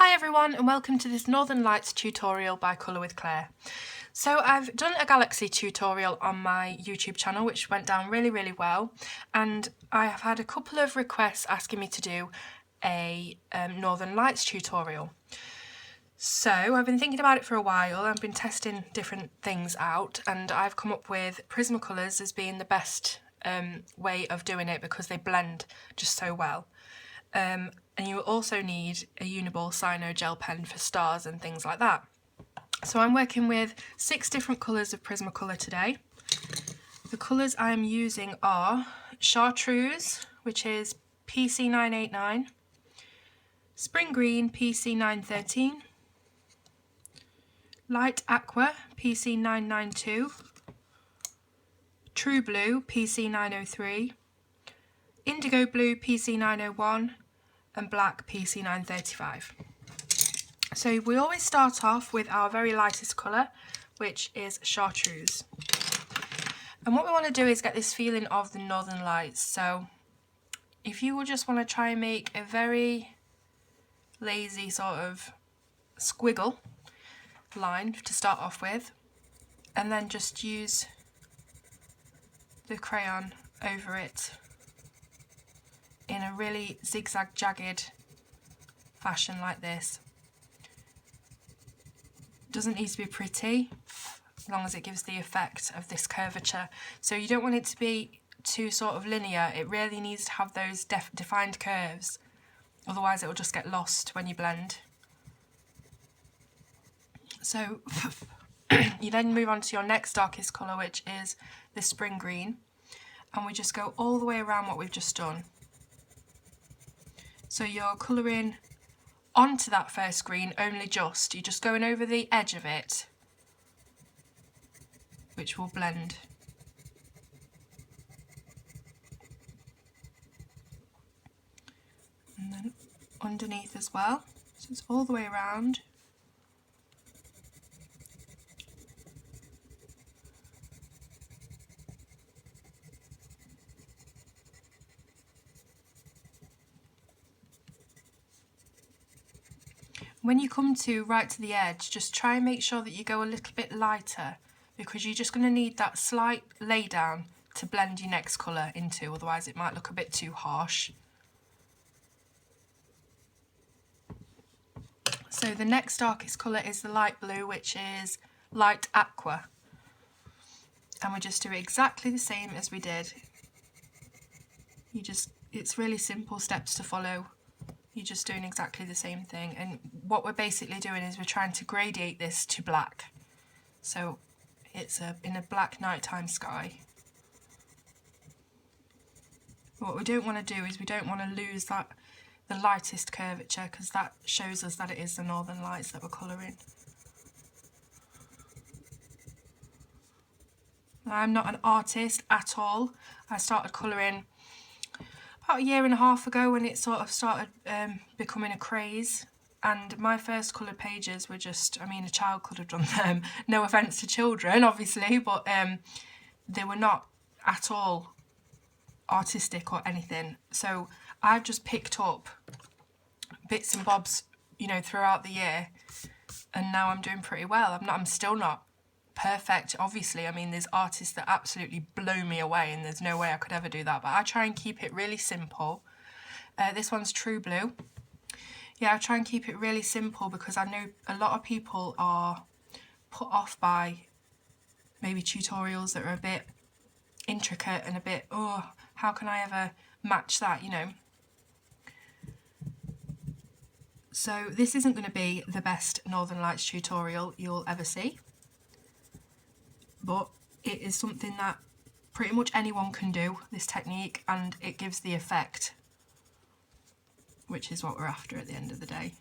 Hi everyone and welcome to this Northern Lights tutorial by Colour with Claire. So I've done a galaxy tutorial on my YouTube channel which went down really well, and I have had a couple of requests asking me to do a Northern Lights tutorial. So I've been thinking about it for a while. I've been testing different things out and I've come up with Prismacolors as being the best way of doing it because they blend just so well. And you also need a Uniball Cyano gel pen for stars and things like that. So I'm working with 6 different colours of Prismacolor today. The colours I am using are Chartreuse, which is PC989, Spring Green PC913, Light Aqua PC992, True Blue PC903, Indigo Blue PC901 and Black PC935. So we always start off with our very lightest colour, which is Chartreuse. And what we want to do is get this feeling of the Northern Lights. So if you will just want to try and make a very lazy sort of squiggle line to start off with, and then just use the crayon over it in a really zigzag jagged fashion like this. Doesn't need to be pretty as long as it gives the effect of this curvature. So you don't want it to be too sort of linear, it really needs to have those defined curves, otherwise it will just get lost when you blend. So you then move on to your next darkest colour, which is the Spring Green, and we just go all the way around what we've just done. So you're colouring onto that first green only just, you're just going over the edge of it, which will blend. And then underneath as well, so it's all the way around. When you come to right to the edge, just try and make sure that you go a little bit lighter, because you're just going to need that slight lay down to blend your next colour into, otherwise it might look a bit too harsh. So the next darkest colour is the light blue, which is Light Aqua. And we just do exactly the same as we did. It's really simple steps to follow. You're just doing exactly the same thing, and what we're basically doing is we're trying to gradiate this to black, so it's in a black nighttime sky. What we don't want to do is we don't want to lose the lightest curvature, because that shows us that it is the Northern Lights that we're colouring. I'm not an artist at all. I started colouring about a year and a half ago when it sort of started becoming a craze, and my first coloured pages were just, I mean, a child could have done them, no offence to children obviously, but they were not at all artistic or anything. So I've just picked up bits and bobs, you know, throughout the year, and now I'm doing pretty well. I'm still not perfect, obviously. I mean, there's artists that absolutely blow me away and there's no way I could ever do that, but I try and keep it really simple. This one's True Blue. Yeah, I try and keep it really simple because I know a lot of people are put off by maybe tutorials that are a bit intricate and a bit, oh, how can I ever match that, you know? So this isn't going to be the best Northern Lights tutorial you'll ever see, but it is something that pretty much anyone can do, this technique, and it gives the effect, which is what we're after at the end of the day.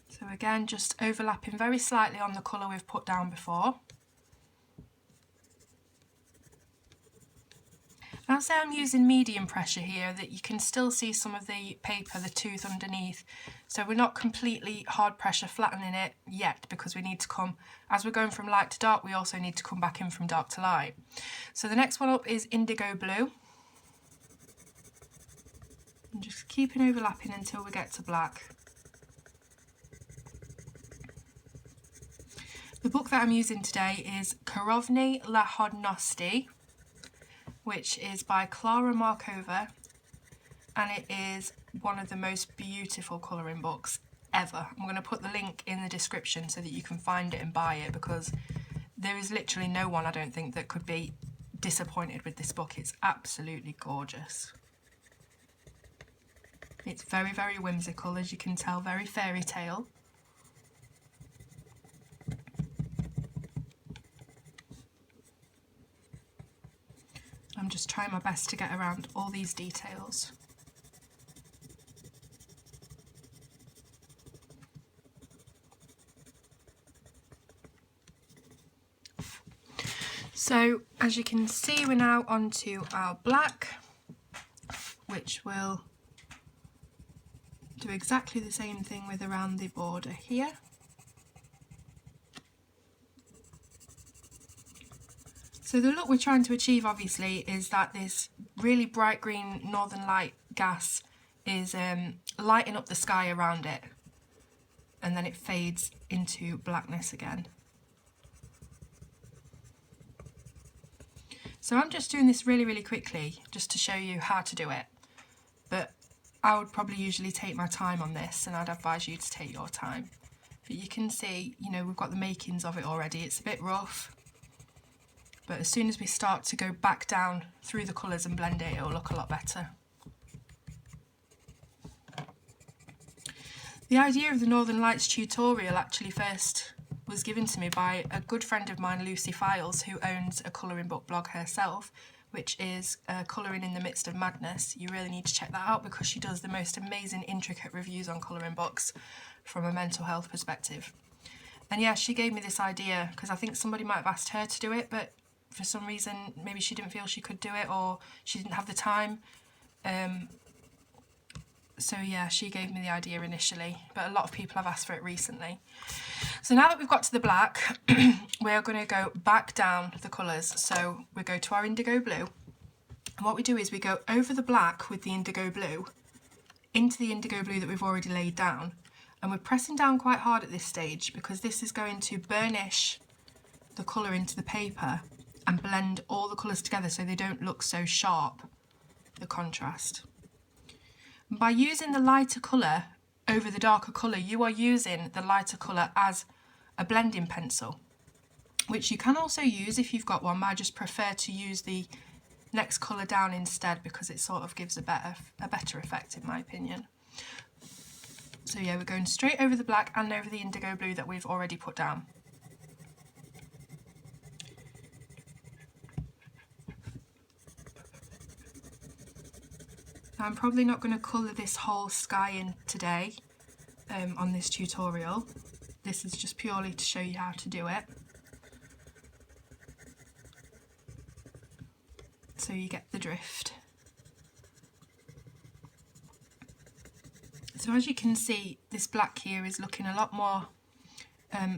So again, just overlapping very slightly on the colour we've put down before. I'll say I'm using medium pressure here, that you can still see some of the paper, the tooth underneath. So we're not completely hard pressure flattening it yet, because we need to come, as we're going from light to dark, we also need to come back in from dark to light. So the next one up is Indigo Blue. And just keeping overlapping until we get to black. The book that I'm using today is Karovny Lahodnosti, which is by Klara Markova, and it is one of the most beautiful colouring books ever. I'm going to put the link in the description so that you can find it and buy it, because there is literally no one, I don't think, that could be disappointed with this book. It's absolutely gorgeous. It's very, very whimsical, as you can tell, very fairy tale. I'm just trying my best to get around all these details. So as you can see, we're now onto our black, which will do exactly the same thing with around the border here. So the look we're trying to achieve, obviously, is that this really bright green Northern Light gas is lighting up the sky around it, and then it fades into blackness again. So I'm just doing this really, really quickly just to show you how to do it, but I would probably usually take my time on this, and I'd advise you to take your time. But you can see, you know, we've got the makings of it already. It's a bit rough, but as soon as we start to go back down through the colours and blend it, it'll look a lot better. The idea of the Northern Lights tutorial actually first was given to me by a good friend of mine, Lucy Files, who owns a colouring book blog herself, which is Colouring in the Midst of Madness. You really need to check that out because she does the most amazing, intricate reviews on colouring books from a mental health perspective. And yeah, she gave me this idea because I think somebody might have asked her to do it, but for some reason maybe she didn't feel she could do it, or she didn't have the time. So yeah, she gave me the idea initially, but a lot of people have asked for it recently. So now that we've got to the black, we're going to go back down the colours. So we go to our indigo blue, and what we do is we go over the black with the indigo blue into the indigo blue that we've already laid down, and we're pressing down quite hard at this stage because this is going to burnish the colour into the paper and blend all the colours together so they don't look so sharp, the contrast. By using the lighter colour over the darker colour, you are using the lighter colour as a blending pencil, which you can also use if you've got one, but I just prefer to use the next colour down instead because it sort of gives a better effect in my opinion. So yeah, we're going straight over the black and over the indigo blue that we've already put down. Now, I'm probably not going to colour this whole sky in today on this tutorial. This is just purely to show you how to do it, so you get the drift. So as you can see, this black here is looking a lot more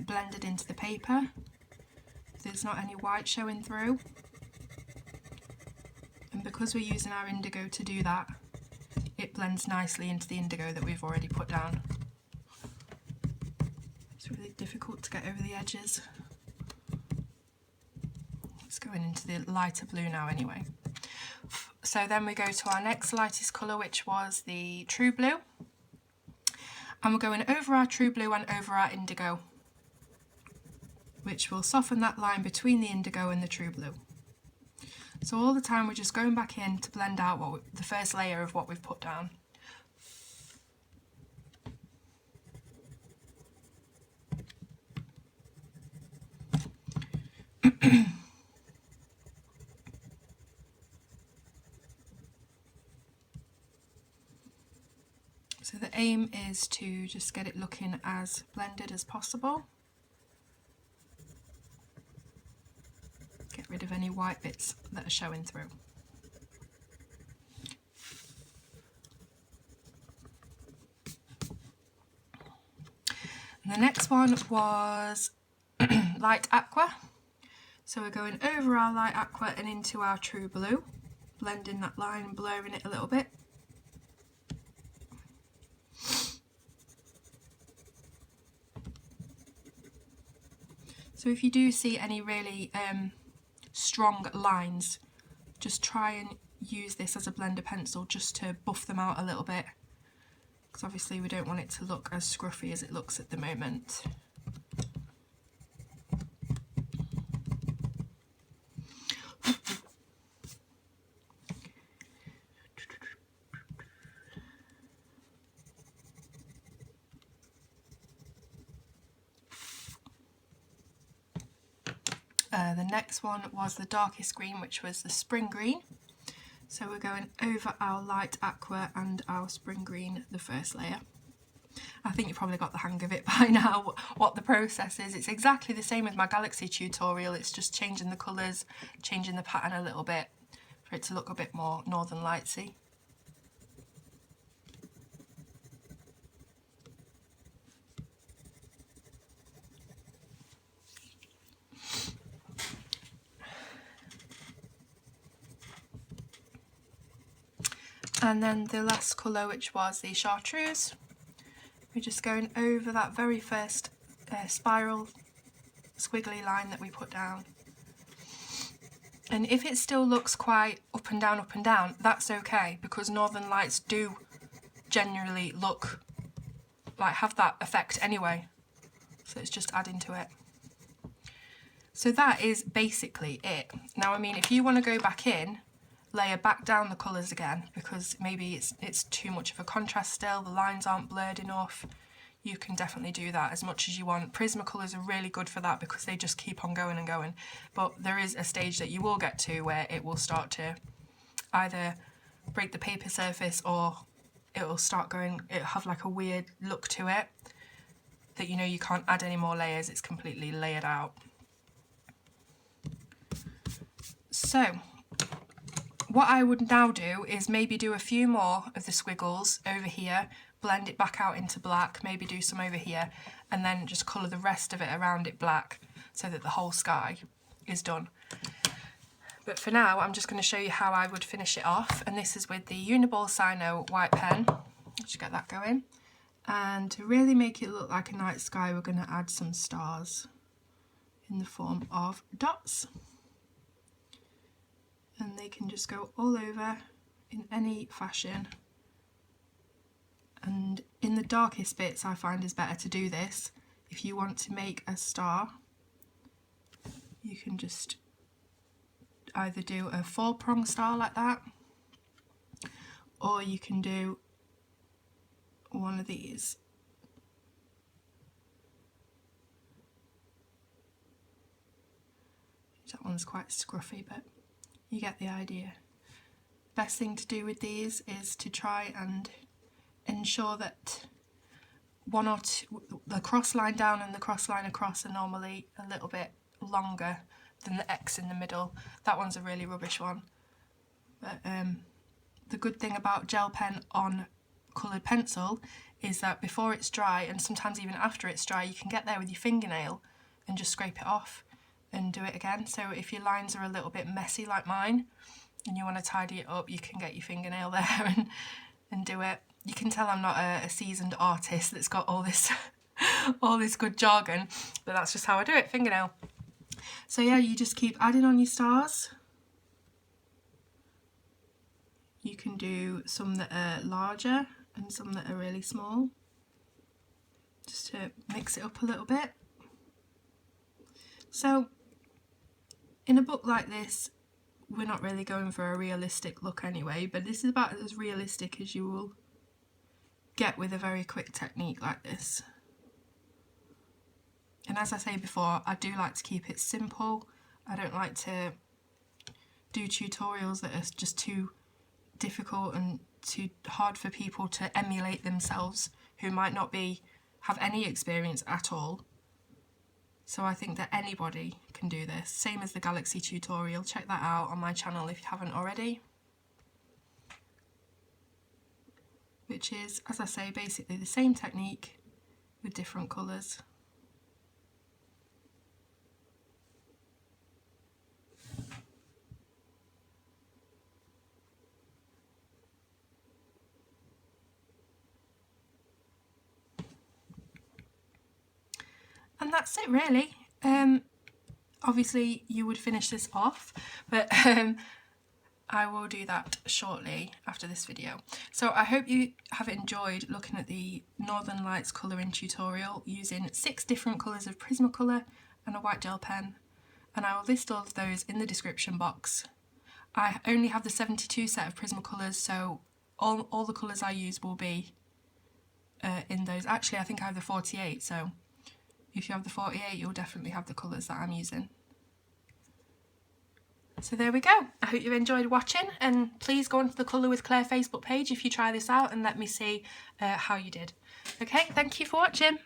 blended into the paper. There's not any white showing through, and because we're using our indigo to do that, it blends nicely into the indigo that we've already put down. It's really difficult to get over the edges. It's going into the lighter blue now anyway. So then we go to our next lightest colour, which was the true blue. And we're going over our true blue and over our indigo, which will soften that line between the indigo and the true blue. So all the time we're just going back in to blend out the first layer of what we've put down. So the aim is to just get it looking as blended as possible. Get rid of any white bits that are showing through. And the next one was light aqua. So we're going over our light aqua and into our true blue, blending that line and blurring it a little bit. So if you do see any really strong lines, just try and use this as a blender pencil just to buff them out a little bit, because obviously we don't want it to look as scruffy as it looks at the moment. The next one was the darkest green, which was the spring green. So we're going over our light aqua and our spring green, the first layer. I think you've probably got the hang of it by now, what the process is. It's exactly the same as my Galaxy tutorial, it's just changing the colours, changing the pattern a little bit for it to look a bit more Northern Lightsy. And then the last colour, which was the Chartreuse, we're just going over that very first spiral squiggly line that we put down. And if it still looks quite up and down, that's okay, because Northern Lights do generally look like have that effect anyway. So it's just adding to it. So that is basically it. Now, I mean, if you want to go back in, layer back down the colours again, because maybe it's too much of a contrast still, the lines aren't blurred enough, you can definitely do that as much as you want. Prismacolors are really good for that because they just keep on going and going, but there is a stage that you will get to where it will start to either break the paper surface or it'll have like a weird look to it that, you know, you can't add any more layers, it's completely layered out. So what I would now do is maybe do a few more of the squiggles over here, blend it back out into black, maybe do some over here, and then just colour the rest of it around it black so that the whole sky is done. But for now, I'm just going to show you how I would finish it off, and this is with the Uniball Sino white pen. Just get that going. And to really make it look like a night sky, we're going to add some stars in the form of dots. And they can just go all over in any fashion. And in the darkest bits, I find is better to do this. If you want to make a star, you can just either do a 4-prong star like that, or you can do one of these. That one's quite scruffy, but you get the idea. Best thing to do with these is to try and ensure that the cross line down and the cross line across are normally a little bit longer than the X in the middle. That one's a really rubbish one. But the good thing about gel pen on coloured pencil is that before it's dry, and sometimes even after it's dry, you can get there with your fingernail and just scrape it off and do it again. So if your lines are a little bit messy like mine and you want to tidy it up, you can get your fingernail there and do it. You can tell I'm not a seasoned artist that's got all this all this good jargon, but that's just how I do it, fingernail. So yeah, you just keep adding on your stars. You can do some that are larger and some that are really small, just to mix it up a little bit. So in a book like this, we're not really going for a realistic look anyway, but this is about as realistic as you will get with a very quick technique like this. And as I say before, I do like to keep it simple. I don't like to do tutorials that are just too difficult and too hard for people to emulate themselves who might not have any experience at all. So I think that anybody can do this. Same as the Galaxy tutorial. Check that out on my channel if you haven't already. Which is, as I say, basically the same technique with different colours. And that's it really. obviously you would finish this off, but I will do that shortly after this video. So I hope you have enjoyed looking at the Northern Lights colouring tutorial using 6 different colours of Prismacolor and a white gel pen, and I will list all of those in the description box. I only have the 72 set of Prismacolors, so all the colours I use will be in those. Actually, I think I have the 48, so if you have the 48 you'll definitely have the colours that I'm using. So there we go. I hope you enjoyed watching, and please go onto the Colour with Claire Facebook page if you try this out and let me see how you did. Okay, thank you for watching.